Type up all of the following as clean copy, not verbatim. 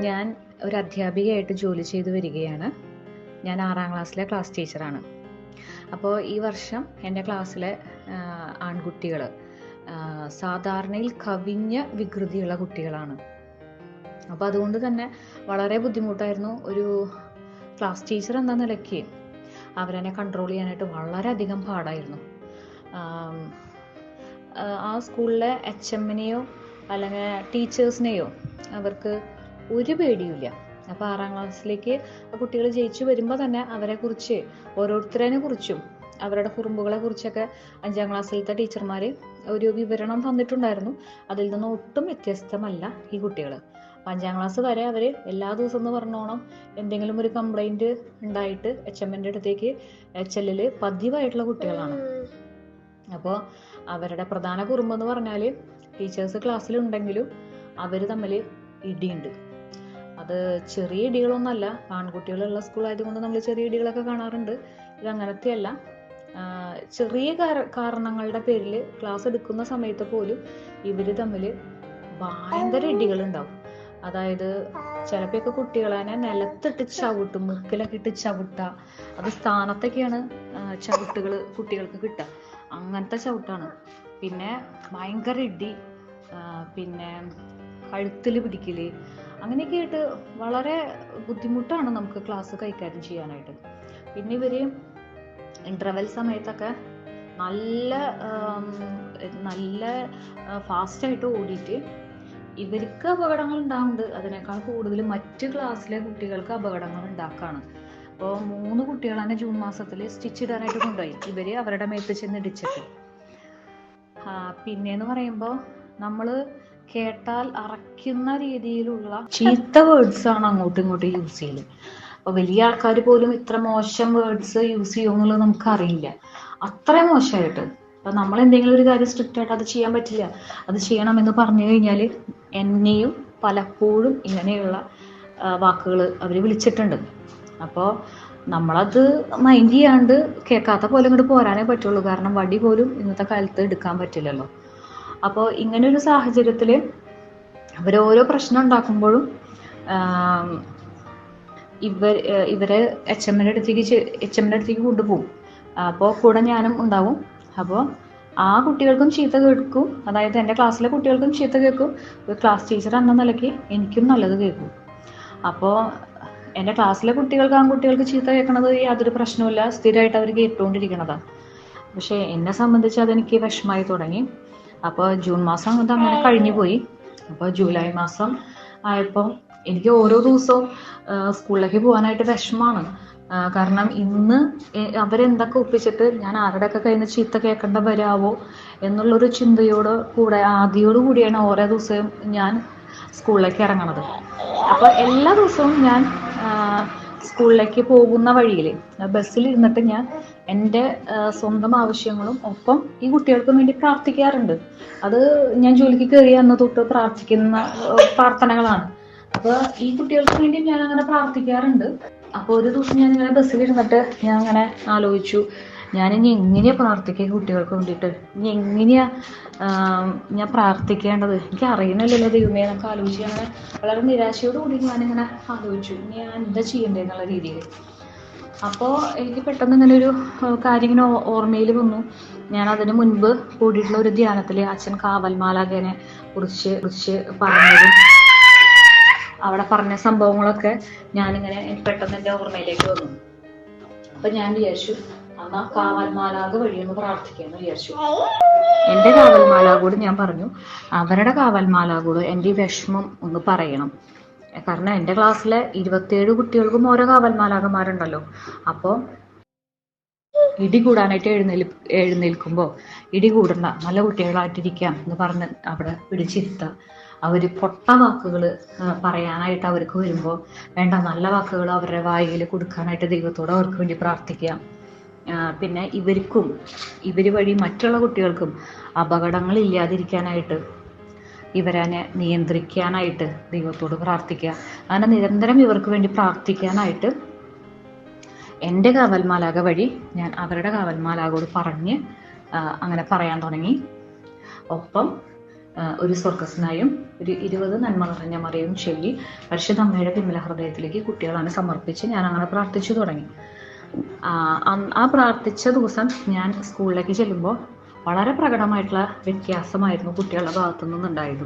ഞാൻ ഒരു അധ്യാപികയായിട്ട് ജോലി ചെയ്തു വരികയാണ്. ഞാൻ 6ാം ക്ലാസ്സിലെ ക്ലാസ് ടീച്ചറാണ്. അപ്പോൾ ഈ വർഷം എൻ്റെ ക്ലാസ്സിലെ ആൺകുട്ടികൾ സാധാരണയിൽ കവിഞ്ഞ വികൃതിയുള്ള കുട്ടികളാണ്. അപ്പോൾ അതുകൊണ്ട് തന്നെ വളരെ ബുദ്ധിമുട്ടായിരുന്നു. ഒരു ക്ലാസ് ടീച്ചർ എന്ന നിലയ്ക്ക് അവരെന്നെ കൺട്രോൾ ചെയ്യാനായിട്ട് വളരെയധികം പാടായിരുന്നു. ആ സ്കൂളിലെ HMനെയോ അല്ലെങ്കിൽ ടീച്ചേഴ്സിനെയോ അവർക്ക് ഒരു പേടിയുമില്ല. അപ്പോൾ 6ാം ക്ലാസ്സിലേക്ക് കുട്ടികൾ ജയിച്ചു വരുമ്പോൾ തന്നെ അവരെക്കുറിച്ച് ഓരോരുത്തരെ കുറിച്ചും അവരുടെ കുറുമ്പുകളെ കുറിച്ചൊക്കെ 5ാം ക്ലാസ്സിലത്തെ ടീച്ചർമാർ ഒരു വിവരണം തന്നിട്ടുണ്ടായിരുന്നു. അതിൽ നിന്ന് ഒട്ടും വ്യത്യസ്തമല്ല ഈ കുട്ടികൾ. 5ാം ക്ലാസ് വരെ അവർ എല്ലാ ദിവസവും എന്ന് പറഞ്ഞോണം എന്തെങ്കിലും ഒരു കംപ്ലൈൻറ്റ് ഉണ്ടായിട്ട് HMൻ്റെ അടുത്തേക്ക് HLൽ പതിവായിട്ടുള്ള കുട്ടികളാണ്. അപ്പോൾ അവരുടെ പ്രധാന കുറുമ്പെന്ന് പറഞ്ഞാൽ ടീച്ചേഴ്സ് ക്ലാസ്സിലുണ്ടെങ്കിലും അവർ തമ്മിൽ ഇടിയുണ്ട്. അത് ചെറിയ ഇടികളൊന്നുമല്ല. ആൺകുട്ടികളുള്ള സ്കൂളായതുകൊണ്ട് നമ്മൾ ചെറിയ ഇടികളൊക്കെ കാണാറുണ്ട്. ഇത് അങ്ങനത്തെയല്ല. ചെറിയ കാരണങ്ങളുടെ പേരിൽ ക്ലാസ് എടുക്കുന്ന സമയത്ത് പോലും ഇവർ തമ്മിൽ ഭയങ്കര ഇടികളുണ്ടാവും. അതായത് ചിലപ്പോഴൊക്കെ കുട്ടികളെ നിലത്തിട്ട് ചവിട്ടും, മുക്കിലൊക്കെ ഇട്ട് ചവിട്ടുക. അത് സ്ഥാനത്തൊക്കെയാണ് ചവിട്ടുകൾ കുട്ടികൾക്ക് കിട്ടുക. അങ്ങനത്തെ ചവിട്ടാണ്. പിന്നെ ഭയങ്കര ഇടി, പിന്നെ കഴുത്തിൽ പിടിക്കല്, അങ്ങനെയൊക്കെ ആയിട്ട് വളരെ ബുദ്ധിമുട്ടാണ് നമുക്ക് ക്ലാസ് കൈകാര്യം ചെയ്യാനായിട്ട്. പിന്നെ ഇവര് ഇന്റർവെൽ സമയത്തൊക്കെ നല്ല ഫാസ്റ്റായിട്ട് ഓടിയിട്ട് ഇവർക്ക് അപകടങ്ങൾ ഉണ്ടാവുന്നുണ്ട്. അതിനേക്കാൾ കൂടുതൽ മറ്റ് ക്ലാസ്സിലെ കുട്ടികൾക്ക് അപകടങ്ങൾ ഉണ്ടാക്കാണ്. അപ്പോൾ 3 കുട്ടികൾ തന്നെ ജൂൺ മാസത്തിൽ സ്റ്റിച്ച് ഇടാനായിട്ട് കൊണ്ടുപോയി. ഇവര് അവരുടെ മേത്ത് ചെന്ന് ഇടിച്ചിട്ട്. പിന്നെന്ന് പറയുമ്പോൾ നമ്മൾ കേട്ടാൽ അറയ്ക്കുന്ന രീതിയിലുള്ള ചീത്ത വേർഡ്സ് ആണ് അങ്ങോട്ടും ഇങ്ങോട്ടും യൂസ് ചെയ്യല്. അപ്പൊ വലിയ ആൾക്കാർ പോലും ഇത്ര മോശം വേർഡ്സ് യൂസ് ചെയ്യുമെന്നുള്ളത് നമുക്കറിയില്ല. അത്ര മോശമായിട്ട്. അപ്പൊ നമ്മൾ എന്തെങ്കിലും ഒരു കാര്യം സ്ട്രിക്റ്റ് ആയിട്ട് അത് ചെയ്യാൻ പറ്റില്ല, അത് ചെയ്യണമെന്ന് പറഞ്ഞു കഴിഞ്ഞാൽ എന്നെയും പലപ്പോഴും ഇങ്ങനെയുള്ള വാക്കുകൾ അവർ വിളിച്ചിട്ടുണ്ട്. അപ്പോൾ നമ്മളത് മൈൻഡ് ചെയ്യാണ്ട് കേൾക്കാത്ത പോലെ ഇങ്ങോട്ട് പോരാനേ പറ്റുള്ളൂ. കാരണം വടി പോലും ഇന്നത്തെ കാലത്ത് എടുക്കാൻ പറ്റില്ലല്ലോ. അപ്പോൾ ഇങ്ങനെ ഒരു സാഹചര്യത്തിൽ അവരോരോ പ്രശ്നം ഉണ്ടാക്കുമ്പോഴും ഇവരെ HMൻ്റെ അടുത്തേക്ക് കൊണ്ടുപോകും. അപ്പോൾ കൂടെ ഞാനും ഉണ്ടാവും. അപ്പോൾ ആ കുട്ടികൾക്കും ചീത്ത കേൾക്കും. അതായത് എൻ്റെ ക്ലാസ്സിലെ കുട്ടികൾക്കും ചീത്ത കേൾക്കും. ഒരു ക്ലാസ് ടീച്ചർ എന്ന നിലയ്ക്ക് എനിക്കും നല്ലത് കേൾക്കും. അപ്പോൾ എൻ്റെ ക്ലാസ്സിലെ ആൺകുട്ടികൾക്ക് ചീത്ത കേൾക്കണത് യാതൊരു പ്രശ്നവുമില്ല, സ്ഥിരമായിട്ട് അവർ കേട്ടുകൊണ്ടിരിക്കണതാണ്. പക്ഷേ എന്നെ സംബന്ധിച്ച് അതെനിക്ക് വിഷമമായി തുടങ്ങി. അപ്പോൾ ജൂൺ മാസം അങ്ങനെ കഴിഞ്ഞു പോയി. അപ്പോൾ ജൂലൈ മാസം ആയപ്പോൾ എനിക്ക് ഓരോ ദിവസവും സ്കൂളിലേക്ക് പോകാനായിട്ട് വിഷമമാണ്. കാരണം ഇന്ന് അവരെന്തൊക്കെ ഒപ്പിച്ചിട്ട് ഞാൻ ആരുടെയൊക്കെ കയ്യിൽ നിന്ന് ചീത്ത കേൾക്കേണ്ട വരാവോ എന്നുള്ളൊരു ആദിയോട് കൂടിയാണ് ഓരോ ദിവസവും ഞാൻ സ്കൂളിലേക്ക് ഇറങ്ങണത്. അപ്പോൾ എല്ലാ ദിവസവും ഞാൻ സ്കൂളിലേക്ക് പോകുന്ന വഴിയിൽ ബസ്സിൽ ഇരുന്നിട്ട് ഞാൻ എൻ്റെ സ്വന്തം ആവശ്യങ്ങളും ഒപ്പം ഈ കുട്ടികൾക്കും വേണ്ടി പ്രാർത്ഥിക്കാറുണ്ട്. അത് ഞാൻ ജോലിക്ക് കയറിയ അന്ന് തൊട്ട് പ്രാർത്ഥിക്കുന്ന പ്രാർത്ഥനകളാണ്. അപ്പോൾ ഈ കുട്ടികൾക്ക് വേണ്ടി ഞാൻ അങ്ങനെ പ്രാർത്ഥിക്കാറുണ്ട്. അപ്പോൾ ഒരു ദിവസം ഞാൻ ഇങ്ങനെ ബസ്സിലിരുന്നിട്ട് ഞാൻ അങ്ങനെ ആലോചിച്ചു, ഞാനിനി എങ്ങനെയാ പ്രാർത്ഥിക്കുക കുട്ടികൾക്ക് വേണ്ടിയിട്ട്, ഇനി എങ്ങനെയാ ഞാൻ പ്രാർത്ഥിക്കേണ്ടത്, എനിക്ക് അറിയണില്ലല്ലോ ദൈവമേ എന്നൊക്കെ ആലോചിച്ച് അങ്ങനെ വളരെ നിരാശയോടുകൂടി ഞാനിങ്ങനെ ആലോചിച്ചു ഇനി ഞാൻ എന്താ ചെയ്യേണ്ടതെന്നുള്ള രീതിയിൽ. അപ്പോൾ എനിക്ക് പെട്ടെന്ന് ഇങ്ങനെ ഒരു കാര്യം ഇങ്ങനെ ഓർമ്മയിൽ വന്നു. ഞാൻ അതിന് മുൻപ് കൂടിയിട്ടുള്ള ഒരു ധ്യാനത്തിൽ അച്ഛൻ കാവൽമാലാഖനെ കുറിച്ച് പറഞ്ഞതും അവിടെ പറഞ്ഞ സംഭവങ്ങളൊക്കെ ഞാനിങ്ങനെ പെട്ടെന്ന് എൻ്റെ ഓർമ്മയിലേക്ക് വന്നു. അപ്പൊ ഞാൻ വിചാരിച്ചു അമ്മ കാവൽമാലാഖ വഴിയൊന്ന് പ്രാർത്ഥിക്കാന്ന് വിചാരിച്ചു. എൻ്റെ കാവൽമാലാഖോട് ഞാൻ പറഞ്ഞു അവരുടെ കാവൽമാലാഖോട് എൻ്റെ ഈ വിഷമം ഒന്ന് പറയണം. കാരണം എൻ്റെ ക്ലാസ്സിലെ 27 കുട്ടികൾക്കും ഓരോ കാവൽമാലാഖമാരുണ്ടല്ലോ. അപ്പോൾ ഇടി കൂടാനായിട്ട് എഴുന്നേൽക്കുമ്പോൾ ഇടി കൂടണ്ട, നല്ല കുട്ടികളായിട്ടിരിക്കാം എന്ന് പറഞ്ഞ് അവിടെ പിടിച്ചിരുത്തുക. അവർ പൊട്ട വാക്കുകൾ പറയാനായിട്ട് അവർക്ക് വരുമ്പോൾ വേണ്ട, നല്ല വാക്കുകൾ അവരുടെ വായിൽ കൊടുക്കാനായിട്ട് ദൈവത്തോട് അവർക്ക് വേണ്ടി പ്രാർത്ഥിക്കാം. പിന്നെ ഇവർ വഴി മറ്റുള്ള കുട്ടികൾക്കും അപകടങ്ങൾ ഇല്ലാതിരിക്കാനായിട്ട് ഇവരെ നിയന്ത്രിക്കാനായിട്ട് ദൈവത്തോട് പ്രാർത്ഥിക്കുക. അങ്ങനെ നിരന്തരം ഇവർക്ക് വേണ്ടി പ്രാർത്ഥിക്കാനായിട്ട് എൻ്റെ കാവൽമാലാഖ വഴി ഞാൻ അവരുടെ കാവൽമാലാഖോട് പറഞ്ഞ് അങ്ങനെ പറയാൻ തുടങ്ങി. ഒപ്പം ഒരു സ്വർഗസ്നായും ഒരു 20 നന്മ നിറഞ്ഞ മറിയവും ചൊല്ലി പരിശുദ്ധ അമ്മയുടെ വിമല ഹൃദയത്തിലേക്ക് കുട്ടികളാണ് സമർപ്പിച്ച് ഞാൻ അങ്ങനെ പ്രാർത്ഥിച്ചു തുടങ്ങി. ആ പ്രാർത്ഥിച്ച ദിവസം ഞാൻ സ്കൂളിലേക്ക് ചെല്ലുമ്പോൾ വളരെ പ്രകടമായിട്ടുള്ള വ്യത്യാസമായിരുന്നു കുട്ടികളുടെ ഭാഗത്തു നിന്നുണ്ടായത്.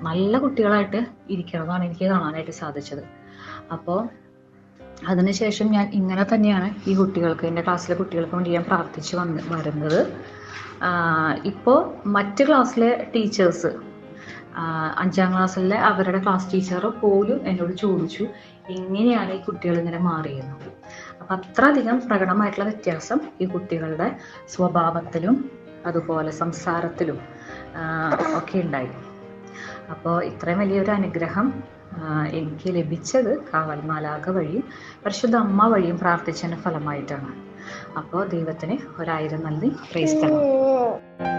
നല്ല കുട്ടികളായിട്ട് ഇരിക്കുന്നതാണ് എനിക്ക് കാണാനായിട്ട് സാധിച്ചത്. അപ്പോൾ അതിനുശേഷം ഞാൻ ഇങ്ങനെ തന്നെയാണ് ഈ കുട്ടികൾക്ക്, എൻ്റെ ക്ലാസ്സിലെ കുട്ടികൾക്ക് വേണ്ടി ഞാൻ പ്രാർത്ഥിച്ച് വരുന്നത്. ഇപ്പോൾ മറ്റ് ക്ലാസ്സിലെ ടീച്ചേഴ്സ്, 5ാം ക്ലാസ്സിലെ അവരുടെ ക്ലാസ് ടീച്ചർ പോലും എന്നോട് ചോദിച്ചു എങ്ങനെയാണ് ഈ കുട്ടികൾ ഇങ്ങനെ മാറിയത്. അപ്പം അത്രയധികം പ്രകടമായിട്ടുള്ള വ്യത്യാസം ഈ കുട്ടികളുടെ സ്വഭാവത്തിലും അതുപോലെ സംസാരത്തിലും ഒക്കെ ഉണ്ടായി. അപ്പോൾ ഇത്രയും വലിയൊരു അനുഗ്രഹം എനിക്ക് ലഭിച്ചത് കാവൽ മാലാഖ വഴിയും പരിശുദ്ധ അമ്മ വഴിയും പ്രാർത്ഥിച്ചതിൻ്റെ ഫലമായിട്ടാണ്. അപ്പോൾ ദൈവത്തിന് 1000 നന്ദി. Praise the Lord.